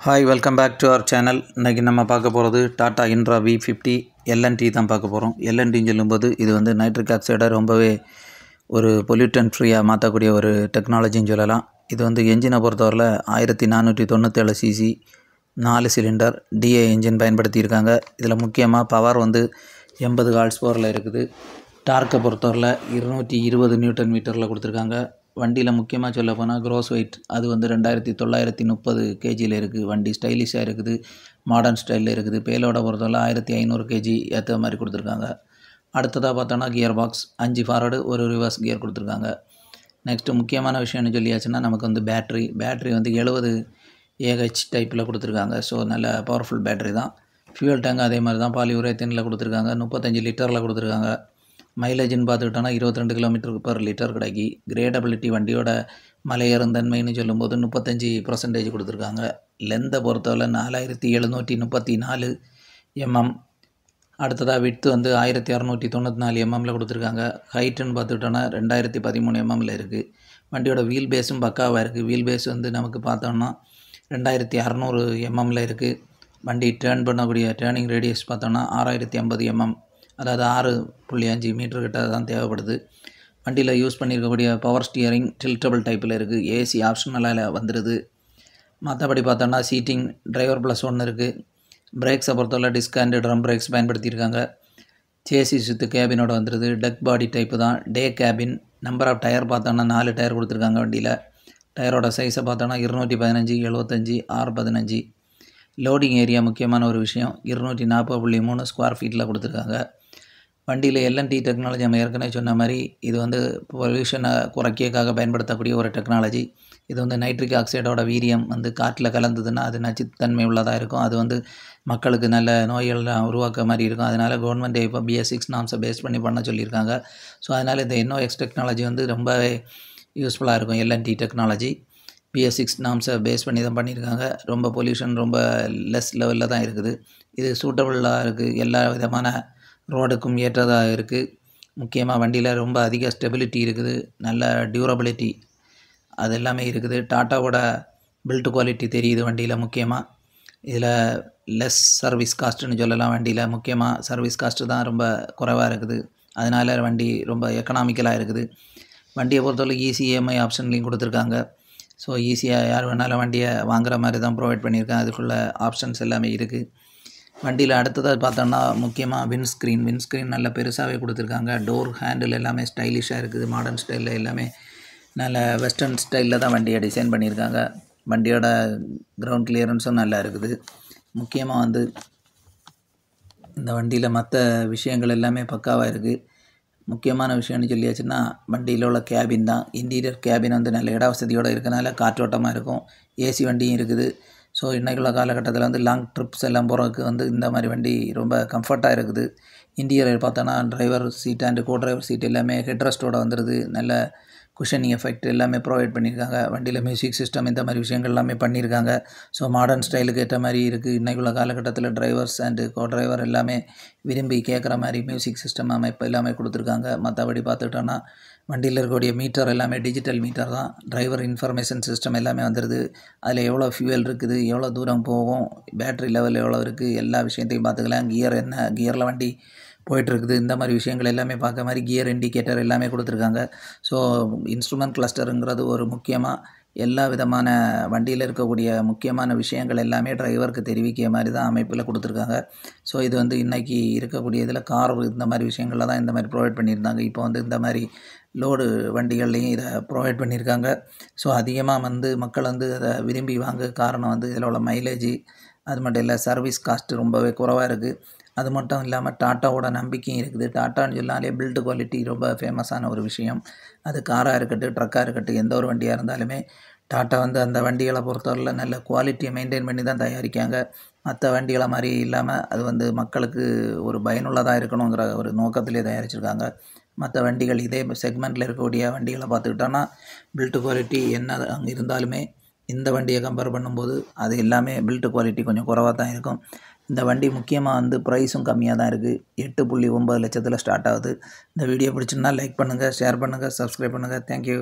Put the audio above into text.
Hi welcome back to our channel. இன்றைக்கி நம்ம பார்க்க போகிறது டாடா இன்ட்ரா V50 LNT தான் பார்க்க போகிறோம். LNTன்னு சொல்லும்போது இது வந்து நைட்ரிக் ஆக்சைடை ரொம்பவே ஒரு பொல்யூட்டன் ஃப்ரீயாக மாற்றக்கூடிய ஒரு டெக்னாலஜின்னு சொல்லலாம். இது வந்து என்ஜினை பொறுத்தவரையில் 1497 cc 4 சிலிண்டர் DA என்ஜின் பயன்படுத்தியிருக்காங்க. இதில் முக்கியமாக பவர் வந்து 80 ஹார்ஸ் பவரில் இருக்குது. டார்க்கை பொறுத்தவரையில் 220 நியூட்டன் மீட்டரில் கொடுத்துருக்காங்க. வண்டியில் முக்கியமாக சொல்ல போனால் க்ரோஸ் வெயிட் அது வந்து 2930 kgயில் இருக்குது. வண்டி ஸ்டைலிஷாக இருக்குது, மாடர்ன் ஸ்டைலில் இருக்குது. பேலோட பொறுத்தவரை 1500 kg ஏற்ற மாதிரி கொடுத்துருக்காங்க. அடுத்ததாக பார்த்தோன்னா கியர் பாக்ஸ் 5 ஃபார்வர்டு ஒரு ரிவர்ஸ் கியர் கொடுத்துருக்காங்க. நெக்ஸ்ட்டு முக்கியமான விஷயம்னு சொல்லியாச்சுன்னா நமக்கு வந்து பேட்ரி வந்து 70 AH டைப்பில் கொடுத்துருக்காங்க. ஸோ நல்ல பவர்ஃபுல் பேட்ரி தான். ஃபியூல் டேங்க் அதே மாதிரி தான் பாலியூரேத்தனில் கொடுத்துருக்காங்க. 35 லிட்டரில் கொடுத்துருக்காங்க. மைலேஜ்னு பார்த்துக்கிட்டோன்னா 22 km/லிட்டர் கிடைக்கி. கிரேடபிலிட்டி வண்டியோட மலையேறும் தன்மைன்னு சொல்லும்போது 35% கொடுத்துருக்காங்க. லென்த்தை பொறுத்தவரை 4734 mm. அடுத்ததாக விட்த்து வந்து 1694 mmல கொடுத்துருக்காங்க. ஹைட்டுன்னு பார்த்துக்கிட்டோன்னா 2013 mmல இருக்குது. வண்டியோட வீல் பேஸும் பக்காவாக இருக்குது. வீல் பேஸ் வந்து நமக்கு பார்த்தோம்னா 2600 mmல இருக்குது. வண்டி டேர்ன் பண்ணக்கூடிய டேர்னிங் ரேடியஸ் பார்த்தோன்னா 6050 mm, அதாவது 6.5 மீட்டர் கிட்ட தான் தேவைப்படுது. வண்டியில் யூஸ் பண்ணியிருக்கக்கூடிய பவர் ஸ்டியரிங் டில்டபிள் டைப்பில் இருக்குது. ஏசி ஆப்ஷனலாக வந்துடுது. மற்றபடி பார்த்தோன்னா சீட்டிங் டிரைவர் +1 இருக்குது. பிரேக்ஸை பொறுத்தவரை டிஸ்க் அண்ட் ட்ரம் பிரேக்ஸ் பயன்படுத்தியிருக்காங்க. சேசிஸ் வித் கேபினோட வந்துடுது. டெக் பாடி டைப்பு தான். Day cabin. Number of tyre பார்த்தோன்னா 4 டயர் கொடுத்துருக்காங்க வண்டியில். டயரோட சைஸை பார்த்தோன்னா 215, 75, 615. லோடிங் ஏரியா முக்கியமான ஒரு விஷயம். 240.3 ஸ்கொயர் ஃபீட்டில் கொடுத்துருக்காங்க. வண்டியில் LNT டெக்னாலஜி நம்ம ஏற்கனவே சொன்ன மாதிரி இது வந்து பொல்யூஷனை குறைக்கிறதுக்காக பயன்படுத்தக்கூடிய ஒரு டெக்னாலஜி. இது வந்து நைட்ரிக் ஆக்சைடோட வீரியம் வந்து காற்றில் கலந்ததுன்னா அது நச்சுத்தன்மை உள்ளதாக இருக்கும். அது வந்து மக்களுக்கு நல்ல நோய்கள்லாம் உருவாக்க மாதிரி இருக்கும். அதனால் கவர்மெண்ட் இப்போ BS6 நார்ம்ஸை பேஸ் பண்ணி பண்ண சொல்லியிருக்காங்க. ஸோ அதனால் இந்த NOx டெக்னாலஜி வந்து ரொம்பவே யூஸ்ஃபுல்லாக இருக்கும். LNT டெக்னாலஜி BS6 நார்ம்ஸை பேஸ் பண்ணி தான் பண்ணியிருக்காங்க. ரொம்ப பொல்யூஷன் ரொம்ப லெஸ் லெவலில் தான் இருக்குது. இது சூட்டபுளாக இருக்குது. எல்லா விதமான ரோடுக்கும் ஏற்றதாக இருக்குது. முக்கியமாக வண்டியில் ரொம்ப அதிக ஸ்டெபிலிட்டி இருக்குது. நல்ல டியூரபிலிட்டி அது எல்லாமே இருக்குது. டாட்டாவோட பில்ட் குவாலிட்டி தெரியுது வண்டியில். முக்கியமாக இதில் லெஸ் சர்வீஸ் காஸ்ட்டுன்னு சொல்லலாம். வண்டியில் முக்கியமாக சர்வீஸ் காஸ்ட்டு தான் ரொம்ப குறைவாக இருக்குது. அதனால் வண்டி ரொம்ப எக்கனாமிக்கலாக இருக்குது. வண்டியை பொறுத்தவரை ஈஸி EMI ஆப்ஷன்லையும் கொடுத்துருக்காங்க. ஸோ ஈஸியாக யார் வேணாலும் வண்டியை வாங்குகிற மாதிரி தான் ப்ரொவைட் பண்ணியிருக்காங்க. அதுக்குள்ள ஆப்ஷன்ஸ் எல்லாமே இருக்குது. வண்டியில் அடுத்ததாக பார்த்தோம்னா முக்கியமாக விண்ட்ஸ்க்ரீன் நல்ல பெருசாகவே கொடுத்துருக்காங்க. டோர் ஹேண்டில் எல்லாமே ஸ்டைலிஷாக இருக்குது. மாடர்ன் ஸ்டைலில் எல்லாமே நல்ல வெஸ்டர்ன் ஸ்டைலில் தான் வண்டியை டிசைன் பண்ணியிருக்காங்க. வண்டியோட கிரவுண்ட் கிளியரன்ஸும் நல்லா இருக்குது. முக்கியமாக வந்து இந்த வண்டியில் மற்ற விஷயங்கள் எல்லாமே பக்காவாக இருக்குது. முக்கியமான விஷயம்னு சொல்லியாச்சுன்னா வண்டியில் உள்ள கேபின் தான். இன்டீரியர் கேபின் வந்து நல்ல இட வசதியோடு இருக்கனால காற்றோட்டமாக இருக்கும். ஏசி வண்டியும் இருக்குது. ஸோ இன்றைக்குள்ள காலகட்டத்தில் வந்து லாங் ட்ரிப்ஸ் எல்லாம் போகிறதுக்கு வந்து இந்த மாதிரி வண்டி ரொம்ப கம்ஃபர்ட்டாக இருக்குது. இன்டீரியர் பார்த்தோன்னா driver seat and co driver seat எல்லாமே ஹெட்ரெஸ்ட்டோட வந்துடுது. நல்ல குஷனிங் எஃபெக்ட் எல்லாமே ப்ரொவைட் பண்ணியிருக்காங்க. வண்டியில் மியூசிக் சிஸ்டம் இந்த மாதிரி விஷயங்கள் எல்லாமே பண்ணியிருக்காங்க. ஸோ மாடர்ன் ஸ்டைலுக்கு ஏற்ற மாதிரி இருக்குது. இன்றைக்குள்ள காலகட்டத்தில் டிரைவர்ஸ் அண்டு கோ டிரைவர் எல்லாமே விரும்பி கேட்குற மாதிரி மியூசிக் சிஸ்டம் அமைப்பு எல்லாமே கொடுத்துருக்காங்க. மற்றபடி பார்த்துக்கிட்டோன்னா வண்டியில் இருக்கக்கூடிய மீட்டர் எல்லாமே டிஜிட்டல் மீட்டர் தான். டிரைவர் இன்ஃபர்மேஷன் சிஸ்டம் எல்லாமே வந்துடுது. அதில் எவ்வளோ ஃபியூவல் இருக்குது, எவ்வளோ தூரம் போகும், பேட்ரி லெவல் எவ்வளோ இருக்குது, எல்லா விஷயத்தையும் பார்த்துக்கலாம். கியர் என்ன கியரில் வண்டி போயிட்டுருக்குது, இந்த மாதிரி விஷயங்கள் எல்லாமே பார்க்க மாதிரி கியர் இண்டிகேட்டர் எல்லாமே கொடுத்துருக்காங்க. ஸோ இன்ஸ்ட்ருமெண்ட் கிளஸ்டருங்கிறது ஒரு முக்கியமாக எல்லா விதமான வண்டியில் இருக்கக்கூடிய முக்கியமான விஷயங்கள் எல்லாமே டிரைவருக்கு தெரிவிக்கிற மாதிரி தான் அமைப்பில் கொடுத்துருக்காங்க. ஸோ இது வந்து இன்றைக்கி இருக்கக்கூடிய இதில் கார் இந்த மாதிரி விஷயங்களில் தான் இந்த மாதிரி ப்ரொவைட் பண்ணியிருந்தாங்க. இப்போ வந்து இந்த மாதிரி லோடு வண்டிகள்லையும் இதை ப்ரொவைட் பண்ணியிருக்காங்க. ஸோ அதிகமாக வந்து மக்கள் வந்து அதை விரும்பி வாங்க காரணம் வந்து இதில் உள்ள மைலேஜ், அது மட்டும் இல்லை சர்வீஸ் காஸ்ட்டு ரொம்பவே குறைவாக இருக்குது. அது மட்டும் இல்லாமல் டாட்டாவோட நம்பிக்கையும் இருக்குது. டாட்டான்னு சொன்னாலே பில்ட் குவாலிட்டி ரொம்ப ஃபேமஸான ஒரு விஷயம். அது காராக இருக்கட்டும், ட்ரக்காக இருக்கட்டும், எந்த ஒரு வண்டியாக இருந்தாலுமே டாட்டா வந்து அந்த வண்டிகளை பொறுத்தவரையில் நல்ல குவாலிட்டியை மெயின்டைன் பண்ணி தான் தயாரிக்காங்க. மற்ற வண்டிகளை மாதிரி இல்லாமல் அது வந்து மக்களுக்கு ஒரு பயனுள்ளதாக இருக்கணுங்கிற ஒரு நோக்கத்திலே தயாரிச்சிருக்காங்க. மற்ற வண்டிகள் இதே செக்மெண்ட்டில் இருக்கக்கூடிய வண்டிகளை பார்த்துக்கிட்டோன்னா பில்ட் குவாலிட்டி என்ன அங்கே இருந்தாலுமே இந்த வண்டியை கம்பேர் பண்ணும்போது அது எல்லாமே பில்ட் குவாலிட்டி கொஞ்சம் குறைவாக தான் இருக்கும். இந்த வண்டி முக்கியமாக வந்து ப்ரைஸும் கம்மியாக தான் இருக்குது. 8.9 லட்சத்தில் ஸ்டார்ட் ஆகுது. இந்த வீடியோ பிடிச்சிருந்தா லைக் பண்ணுங்கள், ஷேர் பண்ணுங்கள், சப்ஸ்கிரைப் பண்ணுங்கள். தேங்க்யூ.